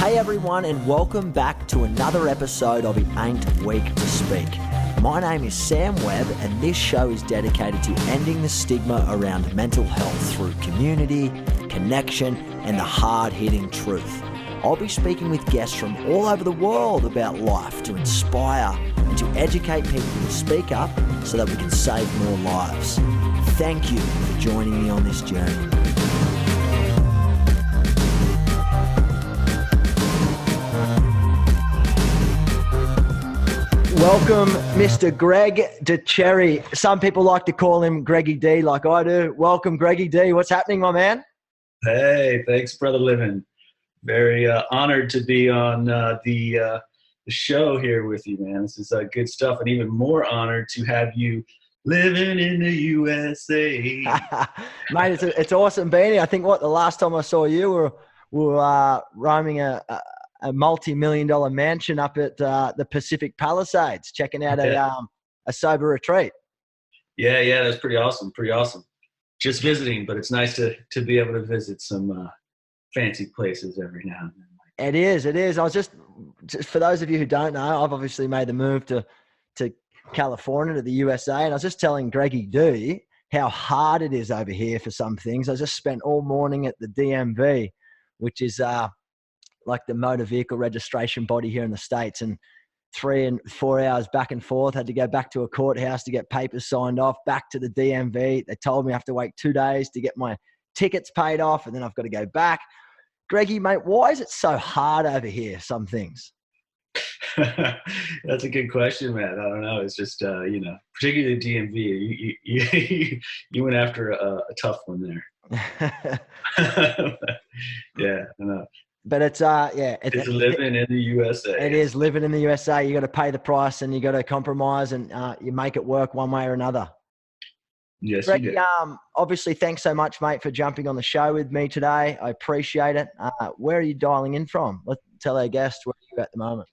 Hey everyone, and welcome back to another episode of It Ain't Weak to Speak. My name is Sam Webb, and this show is dedicated to ending the stigma around mental health through community, connection, and the hard-hitting truth. I'll be speaking with guests from all over the world about life to inspire and to educate people to speak up so that we can save more lives. Thank you for joining me on this journey. Welcome, Mr. Dicharry. Some people like to call him Greggy-D like I do. Welcome, Greggy-D. What's happening, my man? Hey, thanks, Brother Living. Very honored to be on the show here with you, man. This is good stuff, and even more honored to have you living in the USA. Mate, it's awesome being here. I think the last time I saw you, we were roaming a multi-million-dollar mansion up at the Pacific Palisades, checking out a sober retreat. Yeah, that's pretty awesome. Just visiting, but it's nice to be able to visit some fancy places every now and then. It is. I was just for those of you who don't know, I've obviously made the move to California, to the USA, and I was just telling Greggy-D how hard it is over here for some things. I just spent all morning at the DMV, which is like the motor vehicle registration body here in the States, and 3 and 4 hours back and forth. Had to go back to a courthouse to get papers signed off, back to the DMV. They told me I have to wait 2 days to get my tickets paid off, and then I've got to go back. Greggy, mate, why is it so hard over here, some things? That's a good question, man. I don't know. It's just, particularly the DMV, you went after a tough one there. Yeah, I know. But it's it's living in the USA. It is living in the USA. You got to pay the price, and you got to compromise, and you make it work one way or another. Yes, Greg, you do. Obviously, thanks so much, mate, for jumping on the show with me today. I appreciate it. Where are you dialing in from? Let's tell our guests where are you at the moment.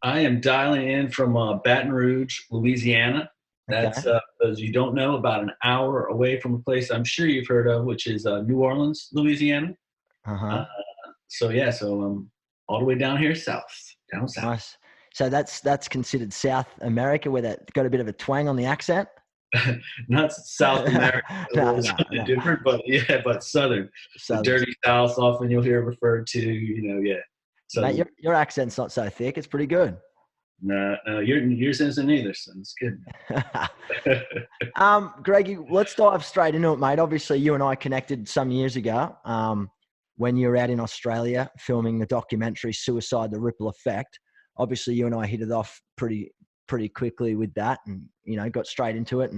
I am dialing in from Baton Rouge, Louisiana. That's, as you don't know, about an hour away from a place I'm sure you've heard of, which is New Orleans, Louisiana. So I'm all the way down here down south. Nice. So that's considered South America, where that got a bit of a twang on the accent? Not South America. No. Different, but Southern. The dirty South, often you'll hear referred to, Mate, your accent's not so thick. It's pretty good. No, yours isn't either, so it's good. Greggy, let's dive straight into it, mate. Obviously, you and I connected some years ago when you were out in Australia filming the documentary Suicide, The Ripple Effect. Obviously, you and I hit it off pretty quickly with that, and got straight into it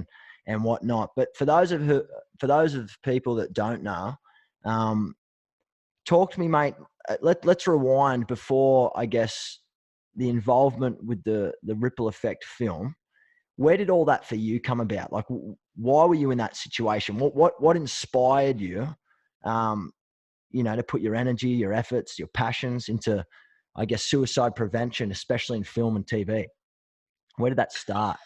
and whatnot. But for those of people that don't know, talk to me, mate. Let's rewind before, I guess, the involvement with the Ripple Effect film. Where did all that for you come about? Like, why were you in that situation? What inspired you, to put your energy, your efforts, your passions into, I guess, suicide prevention, especially in film and TV? Where did that start?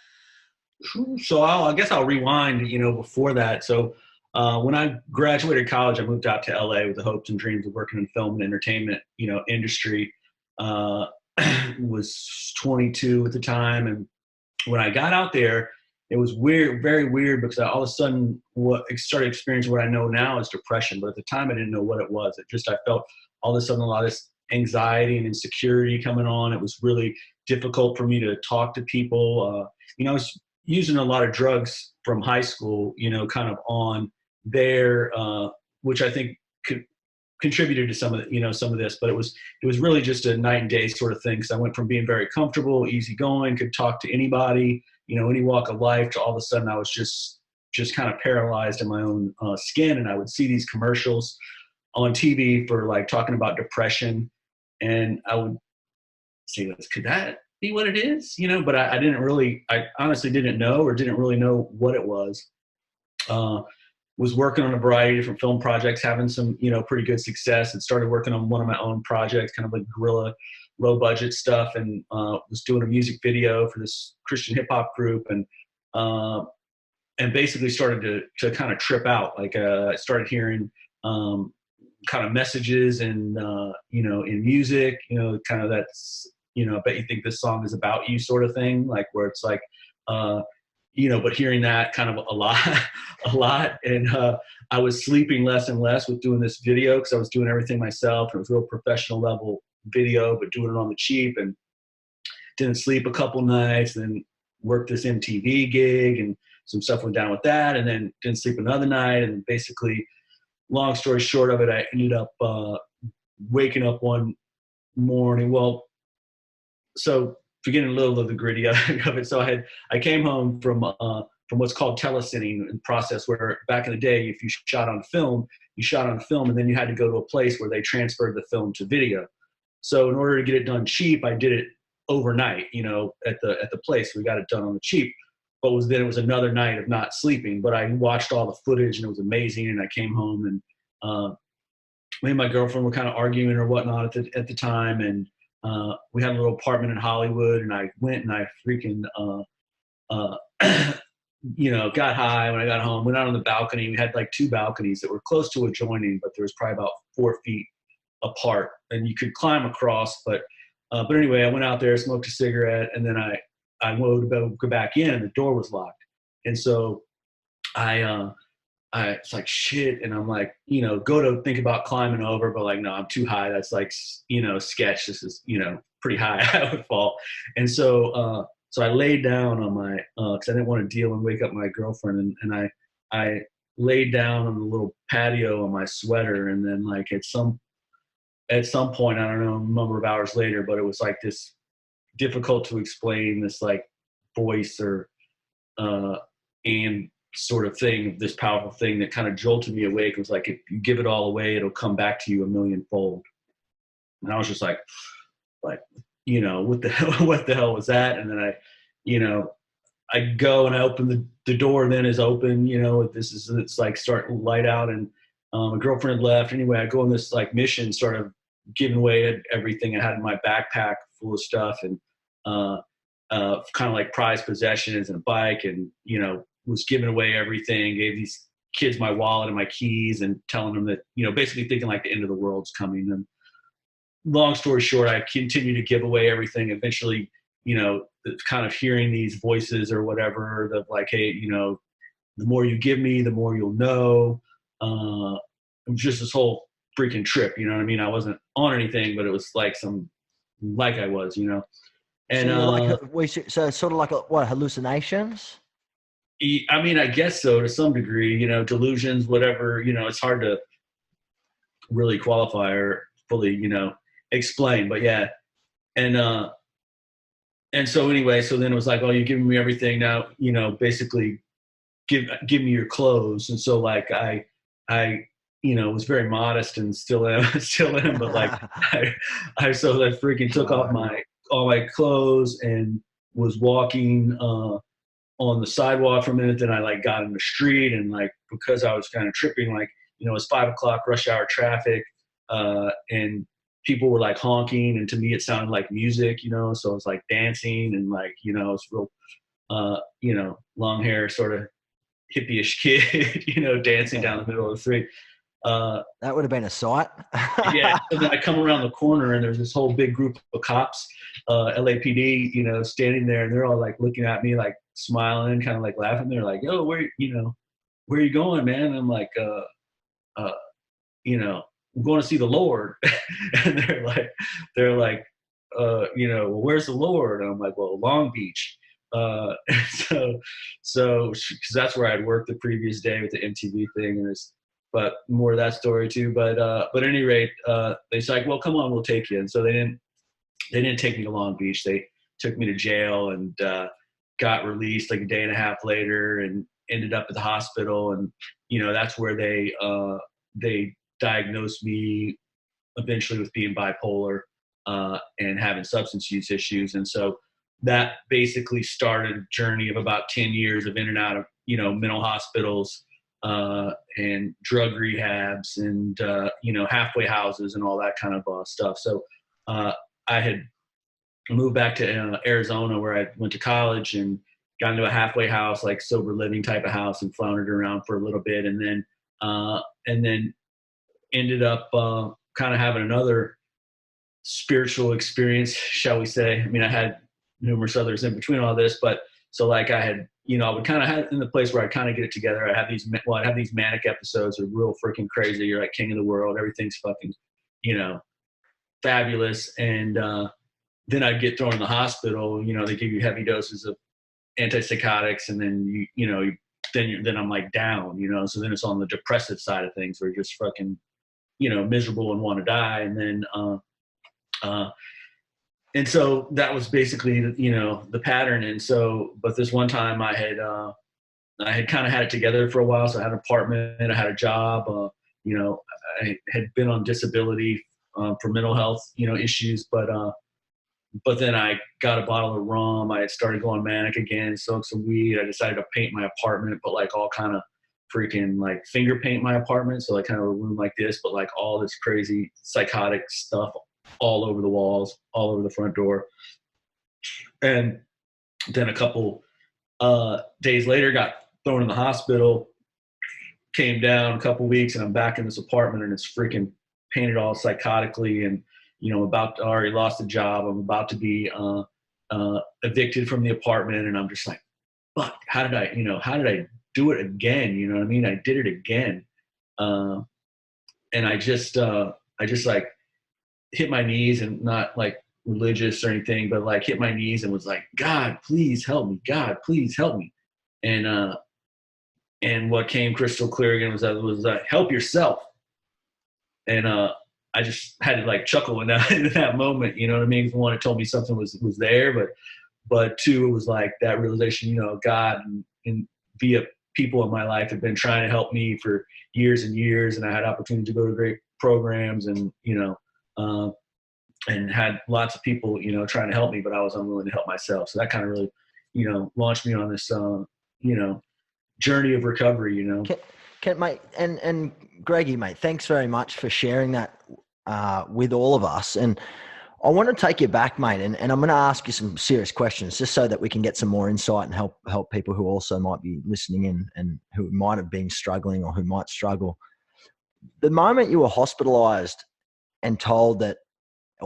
So I guess I'll rewind, before that. So when I graduated college, I moved out to LA with the hopes and dreams of working in film and entertainment, industry. Was 22 at the time. And when I got out there, it was weird, very weird, because all of a sudden I started experiencing what I know now is depression. But at the time I didn't know what it was. I felt all of a sudden a lot of anxiety and insecurity coming on. It was really difficult for me to talk to people. I was using a lot of drugs from high school, kind of on there, which I think contributed to some of this, but it was really just a night and day sort of thing. Because I went from being very comfortable, easygoing, could talk to anybody, any walk of life, to all of a sudden I was just kind of paralyzed in my own skin. And I would see these commercials on TV for like talking about depression, and I would say, could that be what it is? But I honestly didn't know, or didn't really know what it was. Was working on a variety of different film projects, having some, pretty good success, and started working on one of my own projects, kind of like guerrilla, low budget stuff, and was doing a music video for this Christian hip hop group, and basically started to kind of trip out. Like I started hearing kind of messages and, you know, in music, you know, kind of that's, you know, I bet you think this song is about you sort of thing, like where it's like, you know, but hearing that kind of a lot, a lot. And I was sleeping less and less with doing this video because I was doing everything myself. It was real professional level video, but doing it on the cheap, and didn't sleep a couple nights, then worked this MTV gig and some stuff went down with that, and then didn't sleep another night. And basically, long story short of it, I ended up waking up one morning. Well, so forgetting a little of the gritty of it. So I came home from what's called telecinning process, where back in the day, if you shot on film, and then you had to go to a place where they transferred the film to video. So in order to get it done cheap, I did it overnight, you know, at the place. We got it done on the cheap. But then it was another night of not sleeping. But I watched all the footage and it was amazing. And I came home and me and my girlfriend were kind of arguing or whatnot at the time. And we had a little apartment in Hollywood, and I went and I freaking, you know, got high when I got home, went out on the balcony. We had like 2 balconies that were close to adjoining, but there was probably about 4 feet apart, and you could climb across. But anyway, I went out there, smoked a cigarette, and then I wanted to go back in, and the door was locked. And so I it's like shit, and I'm like, you know, go to think about climbing over, but like, no, I'm too high. That's like, you know, sketch. This is, you know, pretty high. I would fall. And so so I laid down on my because I didn't want to deal and wake up my girlfriend, and I laid down on the little patio on my sweater, and then like at some point, I don't know, a number of hours later, but it was like this difficult to explain, this like voice or and sort of thing, this powerful thing that kind of jolted me awake. It was like, if you give it all away, it'll come back to you a millionfold. And I was just like, you know, what the hell was that? And then I, you know, I go and I open the door, then is open, you know, it's like starting to light out, and my girlfriend had left. Anyway, I go on this like mission, sort of giving away everything I had in my backpack full of stuff, and kind of like prized possessions and a bike, and, you know, was giving away everything, gave these kids my wallet and my keys, and telling them that, you know, basically thinking like the end of the world's coming. And long story short, I continued to give away everything. Eventually, you know, kind of hearing these voices or whatever, of like, hey, you know, the more you give me, the more you'll know. It was just this whole freaking trip, you know what I mean? I wasn't on anything, but it was like I was, you know. And so it's sort of like what, hallucinations? I mean, I guess so, to some degree, you know, delusions, whatever, you know, it's hard to really qualify or fully, you know, explain, but yeah. And so anyway, so then it was like, oh, you're giving me everything now, you know, basically give me your clothes. And so like, I, you know, was very modest and still am, but like, I freaking took off all my clothes and was walking, on the sidewalk for a minute. Then I like got in the street, and like, because I was kind of tripping, like, you know, it's 5 o'clock rush hour traffic, and people were like honking, and to me it sounded like music, you know, so I was like dancing, and like, you know, it's real, you know, long hair, sort of hippie-ish kid, you know, dancing down the middle of the street. That would have been a sight. Yeah. And then I come around the corner, and there's this whole big group of cops, LAPD, you know, standing there, and they're all like looking at me, like smiling, kind of like laughing. They're like, yo, where are you going, man? And I'm like, you know, I'm going to see the Lord. And they're like, you know, well, where's the Lord? And I'm like, well, Long Beach. So, cause that's where I'd worked the previous day with the MTV thing. And but more of that story too. But at any rate, they said, like, well, come on, we'll take you. And so they didn't take me to Long Beach. They took me to jail, and got released like a day and a half later, and ended up at the hospital. And, you know, that's where they diagnosed me eventually with being bipolar, and having substance use issues. And so that basically started a journey of about 10 years of in and out of, you know, mental hospitals, and drug rehabs, and, you know, halfway houses and all that kind of stuff. So I had moved back to Arizona, where I went to college, and got into a halfway house, like sober living type of house, and floundered around for a little bit. And then ended up kind of having another spiritual experience, shall we say. I mean, I had numerous others in between all this, but so like I had, I would kind of have in the place where I kind of get it together. I'd have these manic episodes that are real freaking crazy. You're like king of the world. Everything's fucking, fabulous. And then I'd get thrown in the hospital. They give you heavy doses of antipsychotics, and then then I'm like down. So then it's on the depressive side of things, where you're just fucking, miserable and want to die. And then and so that was basically the pattern. And so, but this one time I had kind of had it together for a while. So I had an apartment, I had a job. I had been on disability for mental health issues, but then I got a bottle of rum. I had started going manic again, smoked some weed. I decided to paint my apartment, but like all kind of freaking like finger paint my apartment. So like kind of a room like this, but like all this crazy psychotic stuff all over the walls, all over the front door. And then a couple days later, got thrown in the hospital, came down a couple weeks, and I'm back in this apartment, and it's freaking painted all psychotically. And I already lost a job. I'm about to be evicted from the apartment. And I'm just like, fuck, how did I do it again? You know what I mean? I did it again. And I just like hit my knees, and not like religious or anything, but like hit my knees and was like, God, please help me. God, please help me. And what came crystal clear again was help yourself. And I just had to like chuckle in that moment, you know what I mean? One, it told me something was there, but two, it was like that realization, God and via people in my life have been trying to help me for years and years. And I had opportunity to go to great programs and, and had lots of people, trying to help me, but I was unwilling to help myself. So that kind of really, launched me on this, journey of recovery, Mate, and Greggy, mate, thanks very much for sharing that with all of us. And I want to take you back, mate, and I'm going to ask you some serious questions just so that we can get some more insight and help people who also might be listening in and who might have been struggling or who might struggle. The moment you were hospitalized and told that,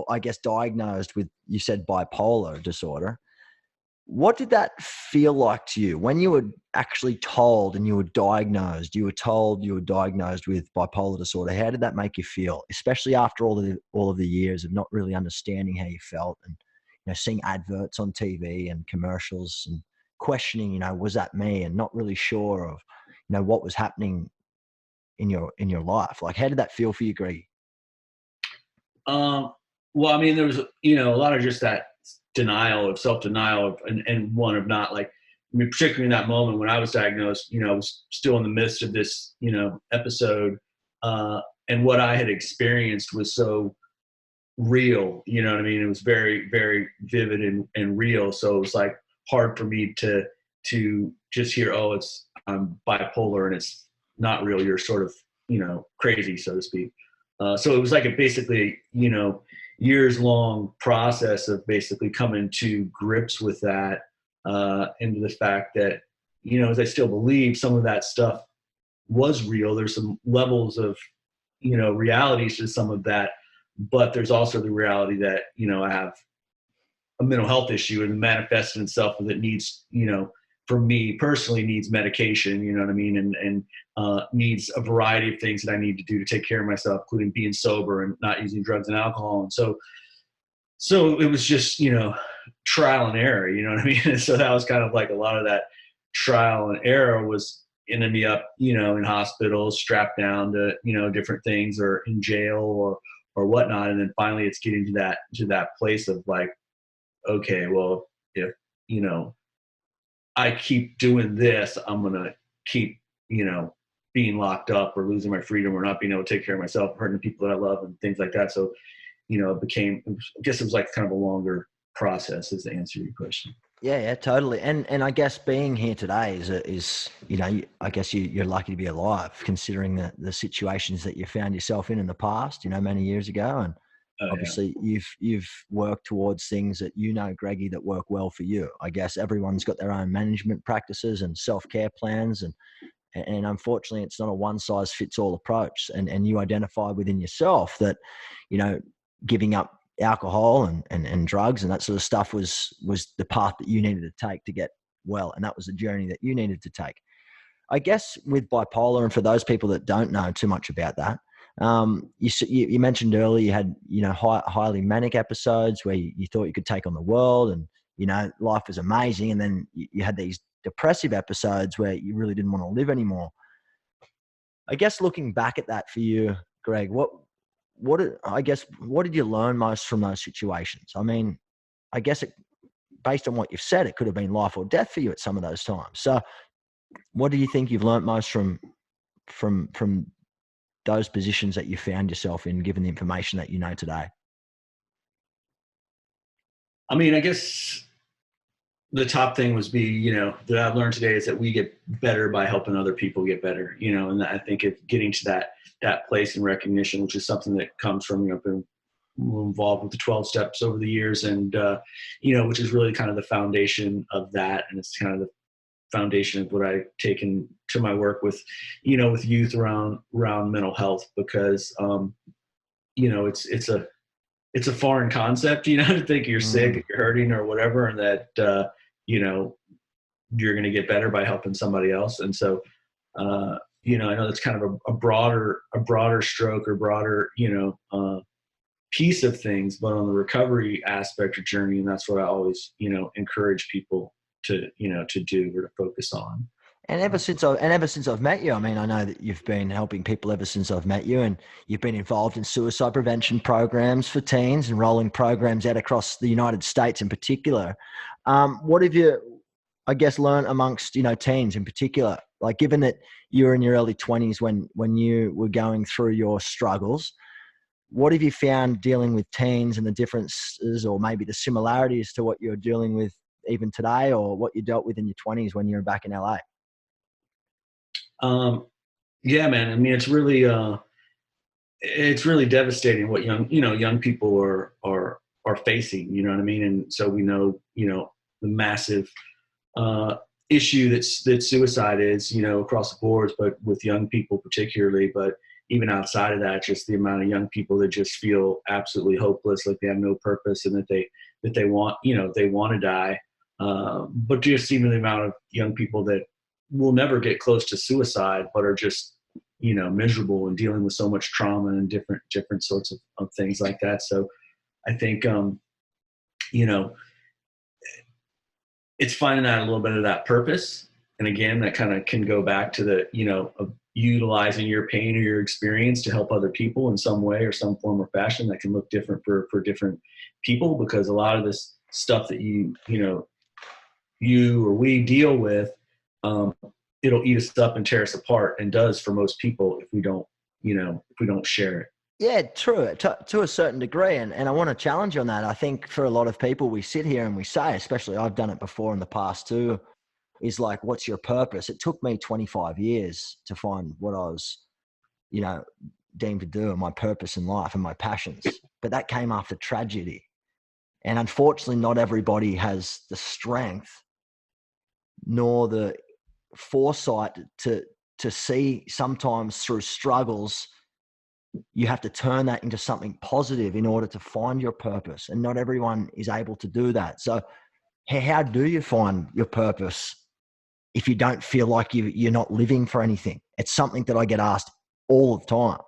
I guess, diagnosed with, you said, bipolar disorder, what did that feel like to you when you were actually told and you were diagnosed? You were told you were diagnosed with bipolar disorder. How did that make you feel, especially after all of the years of not really understanding how you felt and seeing adverts on TV and commercials and questioning, was that me, and not really sure of what was happening in your life? Like, how did that feel for you, Greg? Well, I mean, there was a lot of just that self-denial and one of not like, I mean, particularly in that moment when I was diagnosed, I was still in the midst of this, episode, and what I had experienced was so real, you know what I mean? It was very, very vivid and real. So it was like hard for me to just hear, I'm bipolar and it's not real. You're sort of, crazy, so to speak. So it was like basically, years long process of basically coming to grips with that, and the fact that, as I still believe some of that stuff was real. There's some levels of, realities to some of that, but there's also the reality that, I have a mental health issue and it manifested itself that needs, for me personally, needs medication, you know what I mean? And needs a variety of things that I need to do to take care of myself, including being sober and not using drugs and alcohol. And so it was just, trial and error, you know what I mean? And so that was kind of like a lot of that trial and error was ended me up, in hospitals, strapped down to, different things, or in jail or whatnot. And then finally it's getting to that place of like, okay, well, if, I keep doing this, I'm going to keep, being locked up or losing my freedom or not being able to take care of myself, hurting people that I love and things like that. So, I guess it was like kind of a longer process, is the answer to your question. Yeah, totally. And I guess being here today is I guess you're lucky to be alive, considering the situations that you found yourself in the past, many years ago. And obviously you've worked towards things that, Greggy, that work well for you. I guess everyone's got their own management practices and self-care plans And unfortunately, it's not a one size fits all approach. And you identify within yourself that, you know, giving up alcohol and drugs and that sort of stuff was the path that you needed to take to get well. And that was the journey that you needed to take. I guess with bipolar, and for those people that don't know too much about that, you mentioned earlier you had, you know, highly manic episodes where you thought you could take on the world and, you know, life was amazing. And then you had these depressive episodes where you really didn't want to live anymore. I guess looking back at that for you, Greg, what did you learn most from those situations? I mean, I guess based on what you've said, it could have been life or death for you at some of those times. So what do you think you've learned most from those positions that you found yourself in, given the information that you know today? I mean, I guess the top thing was that I've learned today is that we get better by helping other people get better, you know, and I think if getting to that place in recognition, which is something that comes from, you know, been involved with the 12 steps over the years and, you know, which is really kind of the foundation of that. And it's kind of the foundation of what I've taken to my work with, you know, with youth around mental health, because, you know, it's a foreign concept, you know, to think you're sick, you're hurting or whatever, and that, you know, you're going to get better by helping somebody else. And so, you know, I know that's kind of a broader stroke or broader, you know, piece of things, but on the recovery aspect or journey, and that's what I always, you know, encourage people to, you know, to do or to focus on. And ever since I've met you, I mean, I know that you've been helping people ever since I've met you, and you've been involved in suicide prevention programs for teens and rolling programs out across the United States in particular. What have you, I guess, learned amongst, you know, teens in particular? Like, given that you were in your early 20s when you were going through your struggles, what have you found dealing with teens and the differences or maybe the similarities to what you're dealing with even today, or what you dealt with in your 20s when you were back in LA? Yeah, man. I mean, it's really devastating what young people are facing, you know what I mean? And so we know, you know, the massive, issue that suicide is, you know, across the boards, but with young people particularly, but even outside of that, just the amount of young people that just feel absolutely hopeless, like they have no purpose and that they want, you know, they want to die. But just even the amount of young people that will never get close to suicide, but are just, you know, miserable and dealing with so much trauma and different sorts of things like that. So I think, you know, it's finding that a little bit of that purpose. And again, that kind of can go back to the, you know, of utilizing your pain or your experience to help other people in some way or some form or fashion that can look different for different people, because a lot of this stuff that you or we deal with, it'll eat us up and tear us apart, and does for most people if we don't share it. Yeah, true, to a certain degree. And I want to challenge you on that. I think for a lot of people, we sit here and we say, especially I've done it before in the past too, is like, what's your purpose? It took me 25 years to find what I was, you know, deemed to do and my purpose in life and my passions. But that came after tragedy. And unfortunately, not everybody has the strength nor the foresight to see sometimes through struggles, you have to turn that into something positive in order to find your purpose. And not everyone is able to do that. So how do you find your purpose if you don't feel like you're not living for anything? It's something that I get asked all the time.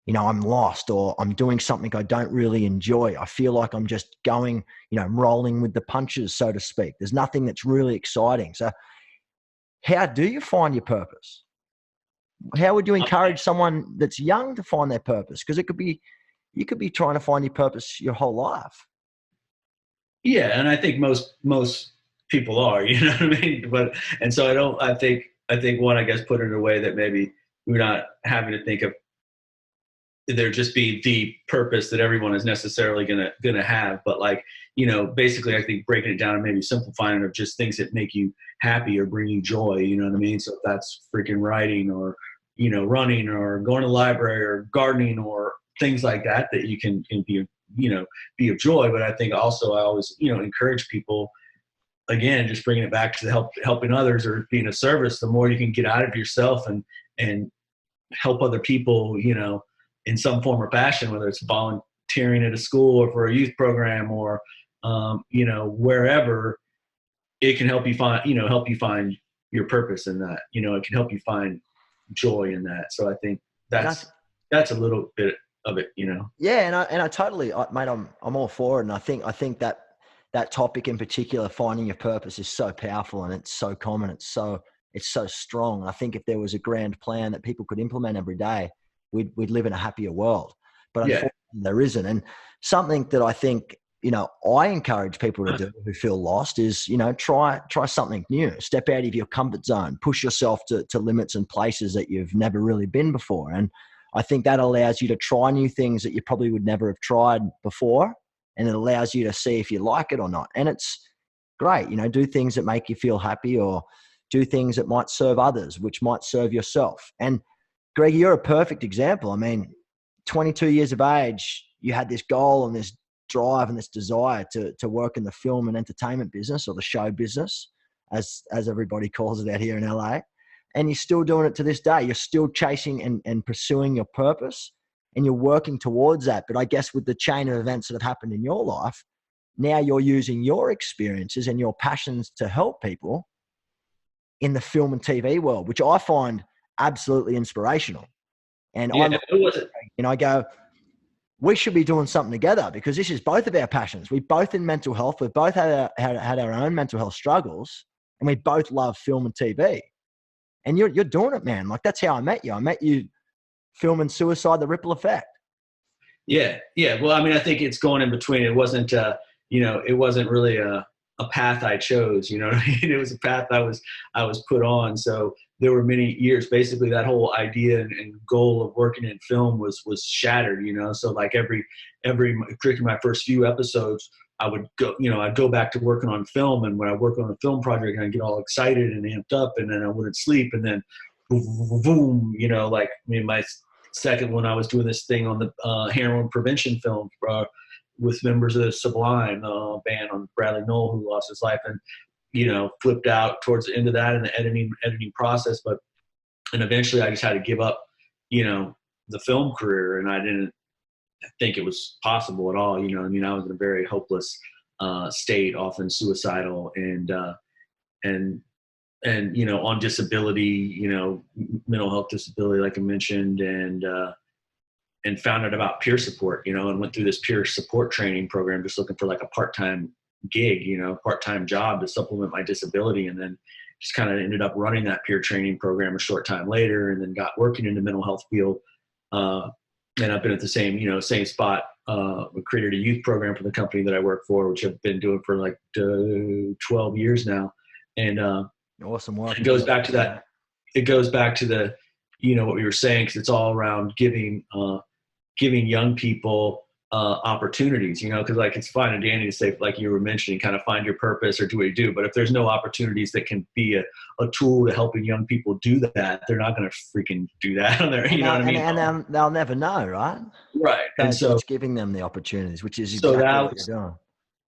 You know, I'm lost, or I'm doing something I don't really enjoy. I feel like I'm just going, you know, rolling with the punches, so to speak. There's nothing that's really exciting. So how do you find your purpose? How would you encourage someone that's young to find their purpose? Because you could be trying to find your purpose your whole life. Yeah, and I think most people are, you know what I mean? And so I think one, I guess, put it in a way that maybe we're not having to think of there just be the purpose that everyone is necessarily gonna have, but like, you know, basically I think breaking it down and maybe simplifying it of just things that make you happy or bring you joy, you know what I mean? So if that's freaking writing or, you know, running or going to the library or gardening or things like that you can be, you know, be of joy. But I think also I always, you know, encourage people again, just bringing it back to the helping others or being a service, the more you can get out of yourself and help other people, you know, in some form or fashion, whether it's volunteering at a school or for a youth program or, you know, wherever, it can help you find your purpose in that. You know, it can help you find joy in that. So I think that's a little bit of it, you know? Yeah. And I totally, mate, I'm all for it. And I think that topic in particular, finding your purpose, is so powerful, and it's so common. It's so strong. I think if there was a grand plan that people could implement every day, we'd live in a happier world. But unfortunately, there isn't. And something that I think, you know, I encourage people to do who feel lost is, you know, try something new. Step out of your comfort zone. Push yourself to limits and places that you've never really been before. And I think that allows you to try new things that you probably would never have tried before. And it allows you to see if you like it or not. And it's great, you know, do things that make you feel happy, or do things that might serve others, which might serve yourself. And Greggy, you're a perfect example. I mean, 22 years of age, you had this goal and this drive and this desire to work in the film and entertainment business, or the show business, as everybody calls it out here in LA. And you're still doing it to this day. You're still chasing and pursuing your purpose, and you're working towards that. But I guess with the chain of events that have happened in your life, now you're using your experiences and your passions to help people in the film and TV world, which I find absolutely inspirational. And I go, we should be doing something together, because this is both of our passions. We both in mental health. We've both had our own mental health struggles, and we both love film and TV. And you're doing it, man. Like, that's how I met you. I met you filming Suicide: The Ripple Effect. Yeah. Well, I mean, I think it's going in between. It wasn't, you know, it wasn't really a path I chose. You know what I mean? It was a path I was put on. So there were many years. Basically, that whole idea and goal of working in film was shattered. You know, so like particularly my first few episodes, I'd go back to working on film, and when I work on a film project, I'd get all excited and amped up, and then I wouldn't sleep, and then boom, you know, like, I mean, my second one, I was doing this thing on the heroin prevention film with members of the Sublime band on Bradley Knoll, who lost his life, and, you know, flipped out towards the end of that in the editing process. And eventually I just had to give up, you know, the film career, and I didn't think it was possible at all. You know, I mean, I was in a very hopeless state, often suicidal, and you know, on disability, you know, mental health disability, like I mentioned, and found out about peer support, you know, and went through this peer support training program, just looking for like a part-time gig, you know, part-time job to supplement my disability. And then just kind of ended up running that peer training program a short time later, and then got working in the mental health field. And I've been at the same spot. We created a youth program for the company that I work for, which I've been doing for like 12 years now. And awesome work. It goes back to that. It goes back to the, you know, what we were saying, because it's all around giving young people opportunities, you know, because like, it's fine and dandy to say, like you were mentioning, kind of find your purpose or do what you do. But if there's no opportunities that can be a tool to helping young people do that, they're not going to freaking do that on their, you know what I mean? And they'll never know, right? Right. And so it's giving them the opportunities, which is exactly what you're doing.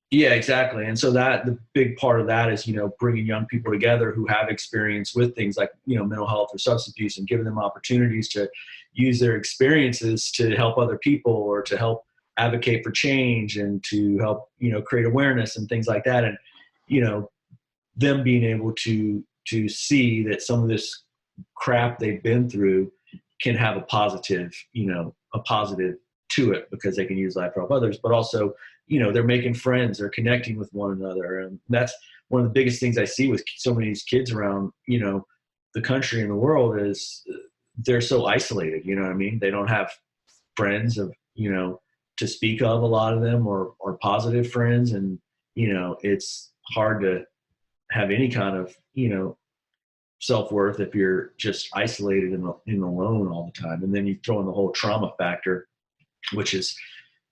Yeah, exactly. And so that the big part of that is, you know, bringing young people together who have experience with things like, you know, mental health or substance abuse, and giving them opportunities to use their experiences to help other people, or to help advocate for change, and to help, you know, create awareness and things like that. And, you know, them being able to see that some of this crap they've been through can have a positive to it, because they can use life to help others, but also, you know, they're making friends, they're connecting with one another. And that's one of the biggest things I see with so many of these kids around, you know, the country and the world, is they're so isolated, you know what I mean? They don't have friends of, you know, to speak of, a lot of them, or positive friends. And, you know, it's hard to have any kind of, you know, self-worth if you're just isolated and alone all the time. And then you throw in the whole trauma factor, which is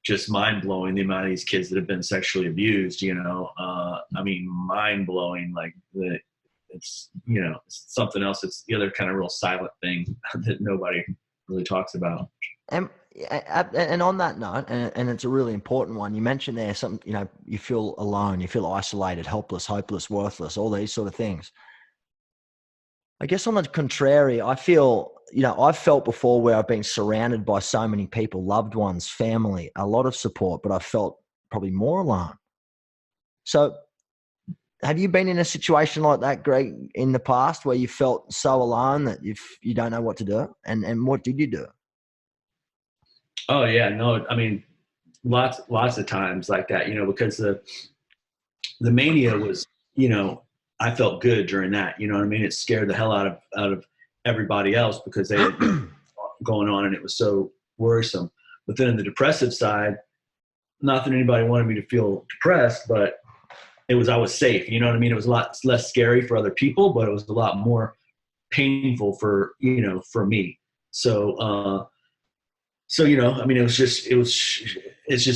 just mind-blowing, the amount of these kids that have been sexually abused, you know. I mean, mind-blowing. Like, it's, you know, it's something else. It's the other kind of real silent thing that nobody really talks about. And and on that note, and it's a really important one, you mentioned there some, you feel alone, you feel isolated, helpless, hopeless, worthless, all these sort of things. I guess on the contrary, I feel, I've felt before where I've been surrounded by so many people, loved ones, family, a lot of support, but I felt probably more alone. So have you been in a situation like that, Greg, in the past where you felt so alone that you don't know what to do? And what did you do? Oh yeah, no, I mean, lots of times like that, because the mania was, I felt good during that, you know what I mean? It scared the hell out of everybody else because they had going on and it was so worrisome. But then in the depressive side, not that anybody wanted me to feel depressed, but I was safe, you know what I mean? It was a lot less scary for other people, but it was a lot more painful for me. So, I mean, it's just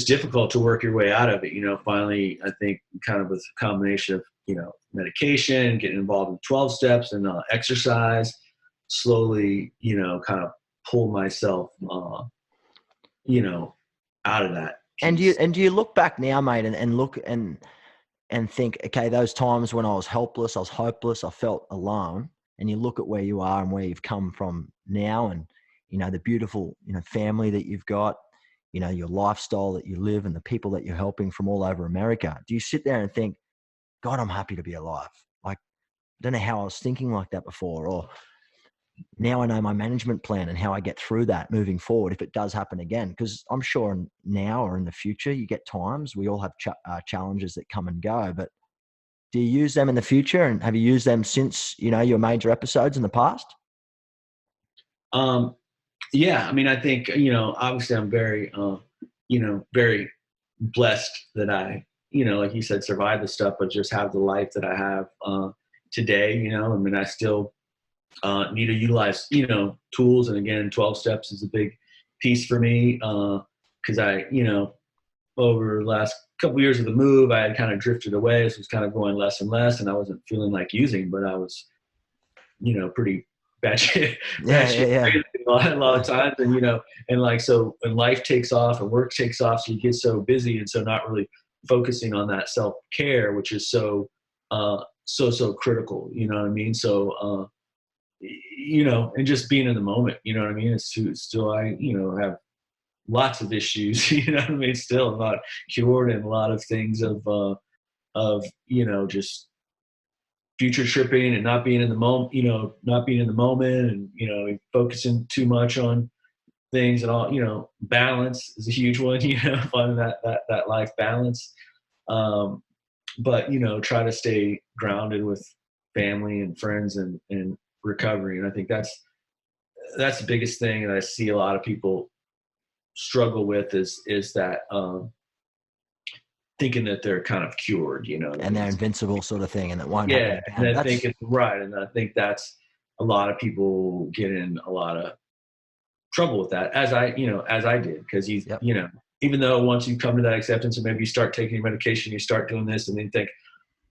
difficult to work your way out of it. Finally, I think kind of with a combination of, medication, getting involved in 12 steps and exercise, slowly, kind of pull myself, out of that piece. And do you look back now, mate, and look and think, okay, those times when I was helpless, I was hopeless, I felt alone, and you look at where you are and where you've come from now, and the beautiful family that you've got, your lifestyle that you live, and the people that you're helping from all over America. Do you sit there and think, God, I'm happy to be alive? Like, I don't know how I was thinking like that before, or now I know my management plan and how I get through that moving forward if it does happen again. Because I'm sure now or in the future, you get times, we all have challenges that come and go, but do you use them in the future, and have you used them since, your major episodes in the past? Yeah, I mean, I think, obviously I'm very, very blessed that I, like you said, survived the stuff, but just have the life that I have today, I mean, I still need to utilize, tools. And again, 12 steps is a big piece for me because I, over the last couple of years of the move, I had kind of drifted away. So it was kind of going less and less, and I wasn't feeling like using, but I was, pretty bad shit. Yeah. A lot of times. And, and like, so when life takes off and work takes off, so you get so busy. And so not really focusing on that self-care, which is so critical, you know what I mean? So, and just being in the moment, you know what I mean? It's still, I, have lots of issues, you know what I mean? Still not cured, and a lot of things of, just future tripping and not being in the moment, and, focusing too much on things and all, balance is a huge one, finding that life balance. But, try to stay grounded with family and friends and recovery. And I think that's the biggest thing that I see a lot of people struggle with is that, thinking that they're kind of cured, And they're invincible sort of thing, and it won't happen again. And I think it's right. And I think that's a lot of people get in a lot of trouble with that, as I did, because even though once you come to that acceptance and maybe you start taking your medication, you start doing this, and then you think,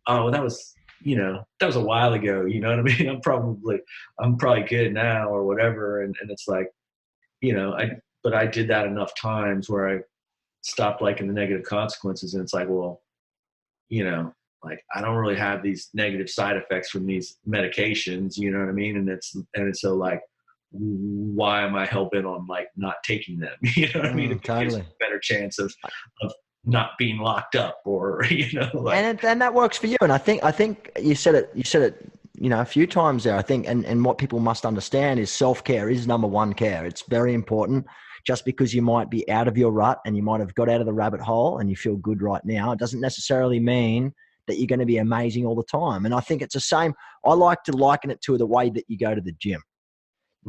oh, well, that was a while ago, you know what I mean? I'm probably good now or whatever. And it's like, but I did that enough times where I stopped liking the negative consequences. And it's like, well, like I don't really have these negative side effects from these medications, you know what I mean? And so like, why am I hell bent on like not taking them? You know what I mean? It gives a better chance of not being locked up, or like, and that works for you. And I think you said it a few times there. I think and what people must understand is self-care is number one care. It's very important. Just because you might be out of your rut and you might have got out of the rabbit hole and you feel good right now, it doesn't necessarily mean that you're going to be amazing all the time. And I think it's the same. I like to liken it to the way that you go to the gym.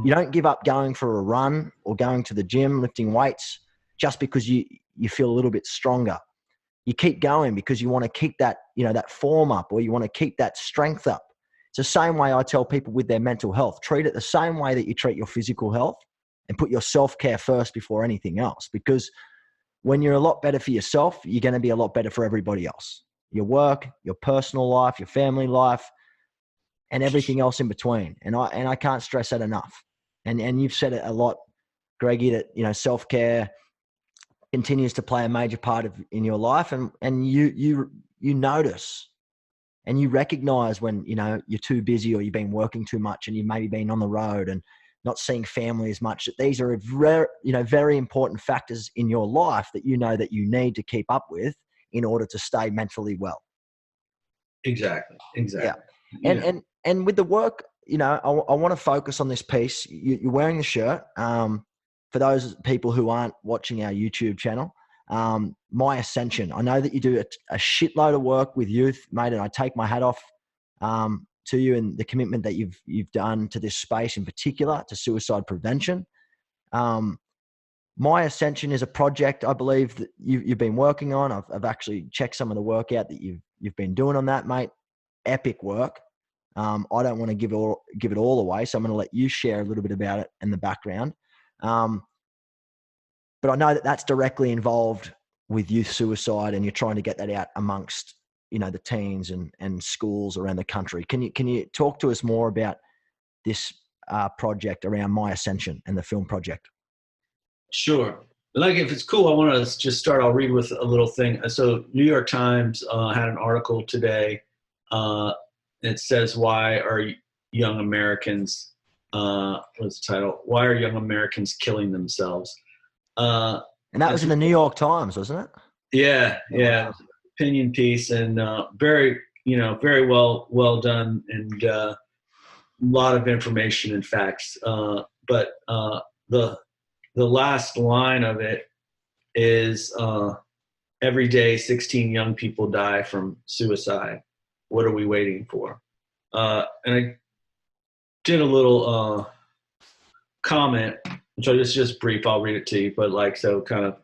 You don't give up going for a run or going to the gym, lifting weights, just because you feel a little bit stronger. You keep going because you want to keep that, that form up, or you want to keep that strength up. It's the same way I tell people with their mental health. Treat it the same way that you treat your physical health, and put your self-care first before anything else. Because when you're a lot better for yourself, you're going to be a lot better for everybody else. Your work, your personal life, your family life, and everything else in between. And I can't stress that enough. And you've said it a lot, Greggy, that, you know, self-care continues to play a major part in your life, and you notice and you recognize when, you know, you're too busy or you've been working too much and you've maybe been on the road and not seeing family as much, that these are very important factors in your life that you know that you need to keep up with in order to stay mentally well. Exactly. Yeah. And with the work, you know, I want to focus on this piece. You're wearing the shirt. For those people who aren't watching our YouTube channel, My Ascension. I know that you do a shitload of work with youth, mate, and I take my hat off to you and the commitment that you've done to this space, in particular to suicide prevention. My Ascension is a project I believe that you've been working on. I've actually checked some of the work out that you've been doing on that, mate. Epic work. I don't want to give it all away, so I'm going to let you share a little bit about it in the background. But I know that that's directly involved with youth suicide, and you're trying to get that out amongst, you know, the teens and schools around the country. Can you talk to us more about this project around My Ascension and the film project? Sure. Like, if it's cool, I want to just start. I'll read with a little thing. So New York Times had an article today. It says, why are young Americans, what's the title? Why are young Americans killing themselves? And that was in the New York Times, wasn't it? Yeah. Wow. Opinion piece, and very well done, and a lot of information and facts. But the last line of it is, every day 16 young people die from suicide. What are we waiting for? And I did a little comment, which I just brief. I'll read it to you, but like, so kind of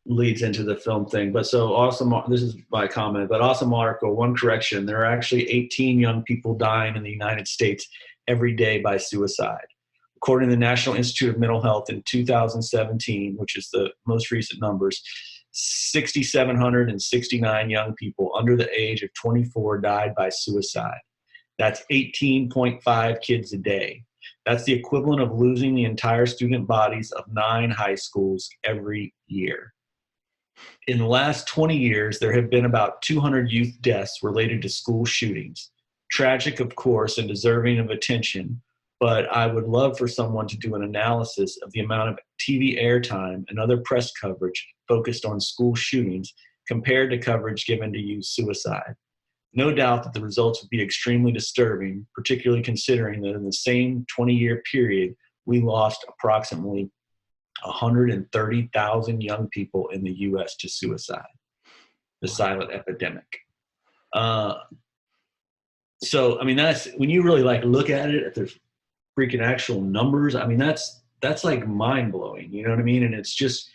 leads into the film thing. But so awesome. This is my comment, but awesome article. One correction: there are actually 18 young people dying in the United States every day by suicide. According to the National Institute of Mental Health in 2017, which is the most recent numbers, 6,769 young people under the age of 24 died by suicide. That's 18.5 kids a day. That's the equivalent of losing the entire student bodies of 9 high schools every year. In the last 20 years, there have been about 200 youth deaths related to school shootings. Tragic, of course, and deserving of attention, but I would love for someone to do an analysis of the amount of TV airtime and other press coverage focused on school shootings compared to coverage given to youth suicide. No doubt that the results would be extremely disturbing, particularly considering that in the same 20-year period, we lost approximately 130,000 young people in the U.S. to suicide, the silent epidemic. So, I mean, that's when you really like look at it, at the freaking actual numbers. I mean, that's like mind blowing. You know what I mean? And it's just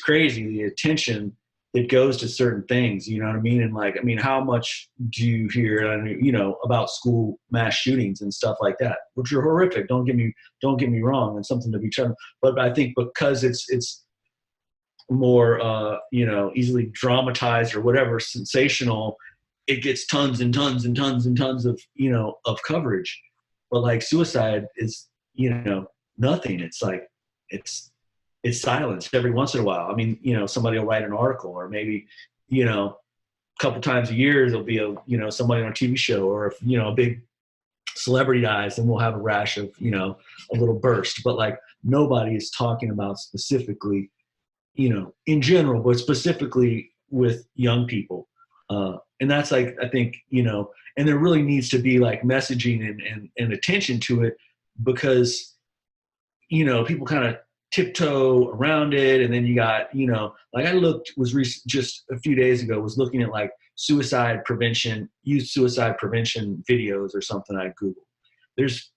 crazy, the attention that goes to certain things. You know what I mean? And like, I mean, how much do you hear, you know, about school mass shootings and stuff like that, which are horrific. Don't get me wrong, and something to be true. But I think because it's more, you know, easily dramatized or whatever, sensational, it gets tons and tons and tons and tons of, you know, of coverage. But like suicide is, you know, nothing. It's like, it's silenced every once in a while. I mean, you know, somebody will write an article, or maybe, you know, a couple times a year, there'll be somebody on a TV show, or if, you know, a big celebrity dies, then we'll have a rash of, you know, a little burst. But like, nobody is talking about specifically, you know, in general, but specifically with young people. And that's like, I think, you know, and there really needs to be like messaging and attention to it, because, you know, people kind of tiptoe around it. And then you got, you know, like I just a few days ago, was looking at like suicide prevention, youth suicide prevention videos or something I Googled. There's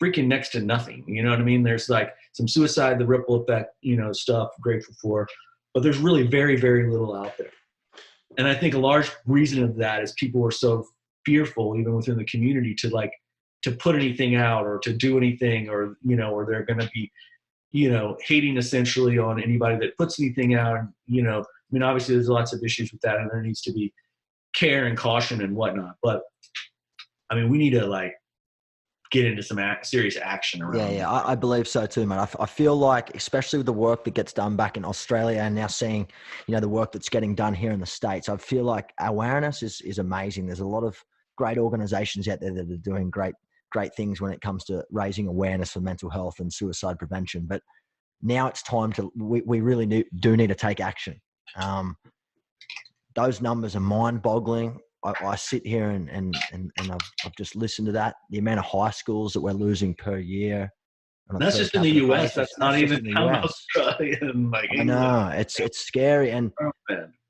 freaking next to nothing. You know what I mean? There's like some suicide, the ripple effect, you know, stuff, grateful for, but there's really very, very little out there. And I think a large reason of that is people are so fearful, even within the community, to put anything out or to do anything, or, you know, or they're going to be, you know, hating essentially on anybody that puts anything out. And, you know, I mean, obviously there's lots of issues with that, and there needs to be care and caution and whatnot. But I mean, we need to like get into some serious action around it. Yeah, I believe so too, man. I feel like, especially with the work that gets done back in Australia and now seeing, the work that's getting done here in the States, I feel like awareness is amazing. There's a lot of great organizations out there that are doing great things when it comes to raising awareness for mental health and suicide prevention. But now it's time we really do need to take action. Those numbers are mind-boggling. I sit here and I've just listened to that. The amount of high schools that we're losing per year. That's just in the US. That's not even Australia. I know, it's scary. And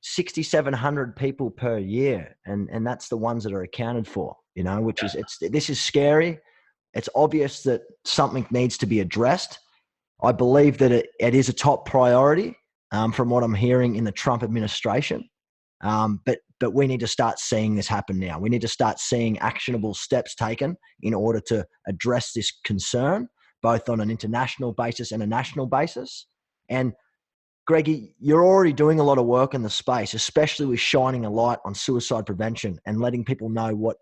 6,700 people per year, and that's the ones that are accounted for. Which is this is scary. It's obvious that something needs to be addressed. I believe that it is a top priority from what I'm hearing in the Trump administration. But we need to start seeing this happen now. We need to start seeing actionable steps taken in order to address this concern, both on an international basis and a national basis. And Greggy, you're already doing a lot of work in the space, especially with shining a light on suicide prevention and letting people know what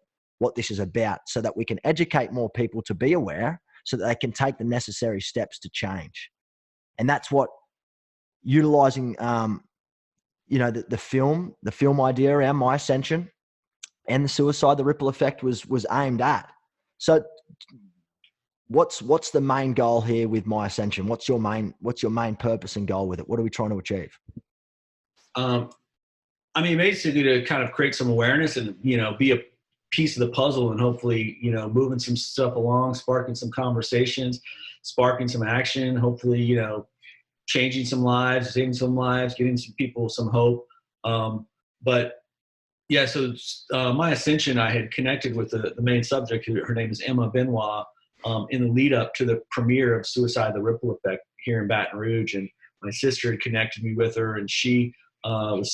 this is about, so that we can educate more people to be aware, so that they can take the necessary steps to change. And that's what utilizing the film idea around My Ascension and the suicide, the ripple effect was aimed at. So what's the main goal here with My Ascension? What's your main purpose and goal with it? What are we trying to achieve? Basically to kind of create some awareness and, be a piece of the puzzle, and hopefully, moving some stuff along, sparking some conversations, sparking some action, hopefully, changing some lives, saving some lives, getting some people some hope. But yeah, so My Ascension, I had connected with the main subject. Her name is Emma Benoit, in the lead up to the premiere of Suicide, the Ripple Effect here in Baton Rouge. And my sister had connected me with her, and she was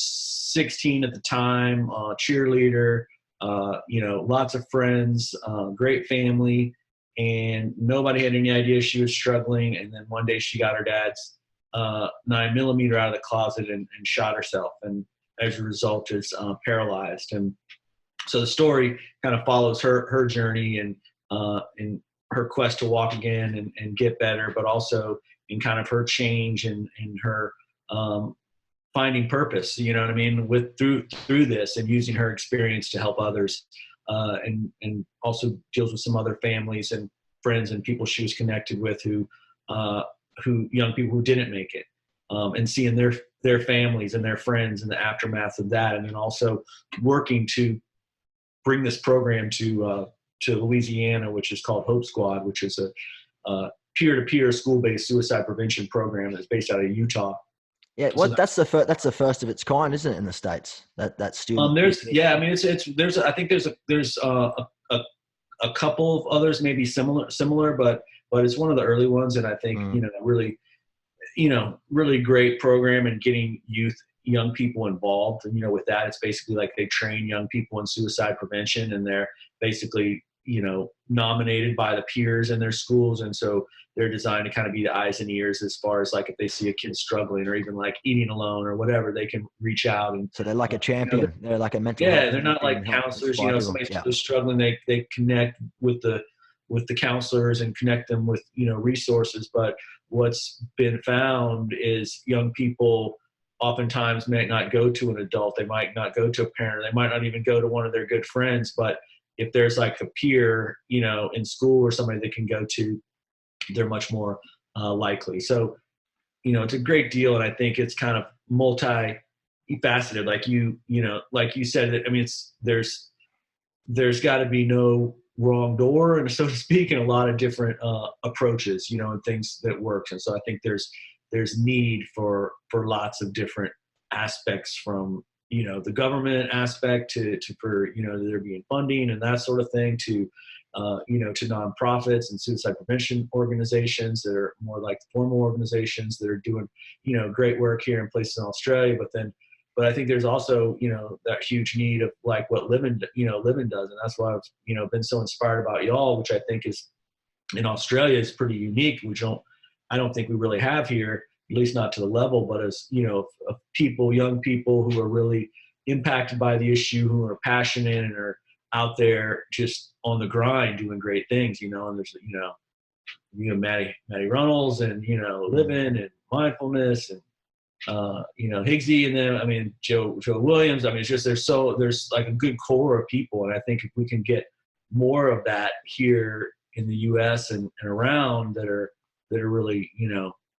16 at the time, cheerleader, lots of friends, great family, and nobody had any idea she was struggling. And then one day she got her dad's 9mm out of the closet and shot herself, and as a result is paralyzed. And so the story kind of follows her journey and her quest to walk again and get better, but also in kind of her change and her finding purpose, with through this, and using her experience to help others, and also deals with some other families and friends and people she was connected with who young people who didn't make it, and seeing their families and their friends in the aftermath of that. And then also working to bring this program to Louisiana, which is called Hope Squad, which is a peer-to-peer school-based suicide prevention program that's based out of Utah. Yeah, that's the first of its kind, isn't it, in the States? That student. I think there's a couple of others maybe similar, but it's one of the early ones, and I think really great program in getting young people involved. And with that, it's basically like they train young people in suicide prevention, and they're basically nominated by the peers in their schools, and so they're designed to kind of be the eyes and ears as far as like if they see a kid struggling or even like eating alone or whatever, they can reach out. And so they're like a champion. They're like a mental health. They're not like counselors. Somebody's struggling, they connect with the counselors and connect them with resources. But what's been found is young people oftentimes might not go to an adult. They might not go to a parent. They might not even go to one of their good friends. But if there's like a peer, in school or somebody they can go to, they're much more likely. So, it's a great deal. And I think it's kind of multi-faceted. Like you said, that, there's got to be no wrong door, and so to speak, and a lot of different approaches, and things that work. And so I think there's need for lots of different aspects, from the government aspect to for there being funding and that sort of thing, to to nonprofits and suicide prevention organizations that are more like formal organizations that are doing great work here in places in Australia. But I think there's also that huge need of like what Living does, and that's why I've been so inspired about y'all, which I think is in Australia is pretty unique. I don't think we really have here, at least not to the level, but as of people, young people who are really impacted by the issue, who are passionate and are out there just on the grind doing great things, and there's, Maddie Runnels and, living and mindfulness and, Higgsy, and then, I mean, Joe Williams. I mean, it's just, there's like a good core of people. And I think if we can get more of that here in the US and around that are really,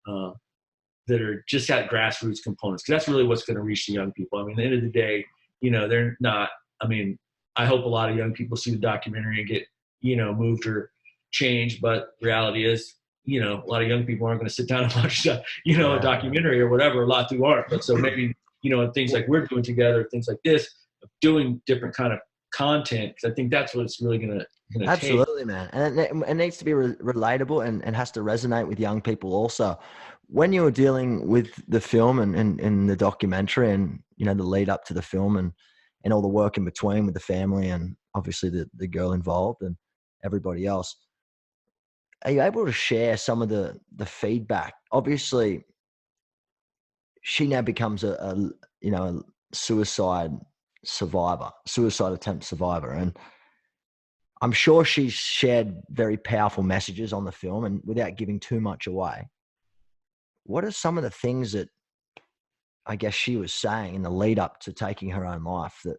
that are just got grassroots components, because that's really what's going to reach the young people. I mean, at the end of the day, they're not, I mean, I hope a lot of young people see the documentary and get, moved or changed, but reality is, a lot of young people aren't going to sit down and watch, a documentary or whatever. A lot do aren't. But so maybe, things like we're doing together, things like this, doing different kind of content, because I think that's what it's really going to Absolutely, take. man. And it needs to be relatable and has to resonate with young people also. When you were dealing with the film and the documentary and, the lead up to the film and all the work in between with the family and obviously the girl involved and everybody else, are you able to share some of the feedback? Obviously, she now becomes a suicide attempt survivor. And I'm sure she's shared very powerful messages on the film, and without giving too much away, what are some of the things that I guess she was saying in the lead up to taking her own life that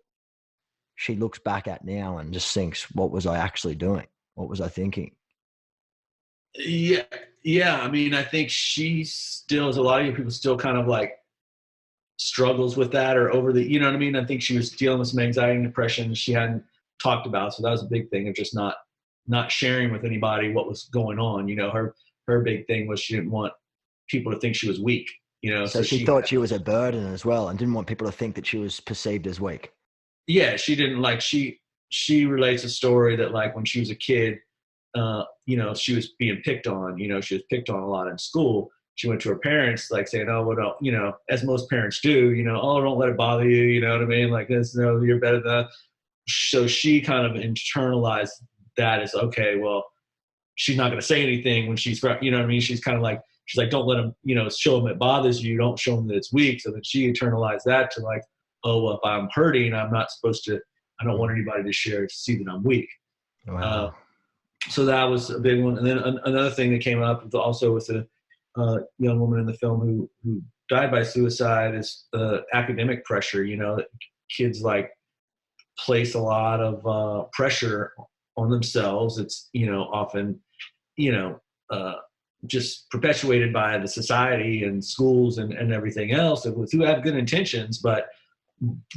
she looks back at now and just thinks, what was I actually doing? What was I thinking? Yeah. I mean, I think she still, as a lot of people, still kind of like struggles with that or over the, you know what I mean? I think she was dealing with some anxiety and depression she hadn't talked about. So that was a big thing of just not sharing with anybody what was going on. Her big thing was she didn't want people to think she was weak, So she thought she was a burden as well and didn't want people to think that she was perceived as weak. Yeah. She didn't like, she relates a story that like when she was a kid, she was being picked on, she was picked on a lot in school. She went to her parents, like saying, oh, well, don't, as most parents do, oh, don't let it bother you. You know what I mean? Like this, no, you're better than that. So she kind of internalized that as, okay, well, she's not going to say anything when she's, you know what I mean? She's kind of like, don't let them, show them it bothers you. Don't show them that it's weak. So then she internalized that to like, oh, well, if I'm hurting, I'm not supposed to, I don't want anybody to see that I'm weak. Wow. So that was a big one. And then another thing that came up also with a young woman in the film who died by suicide is academic pressure. Kids like place a lot of pressure on themselves. It's, often, just perpetuated by the society and schools and everything else who have good intentions, but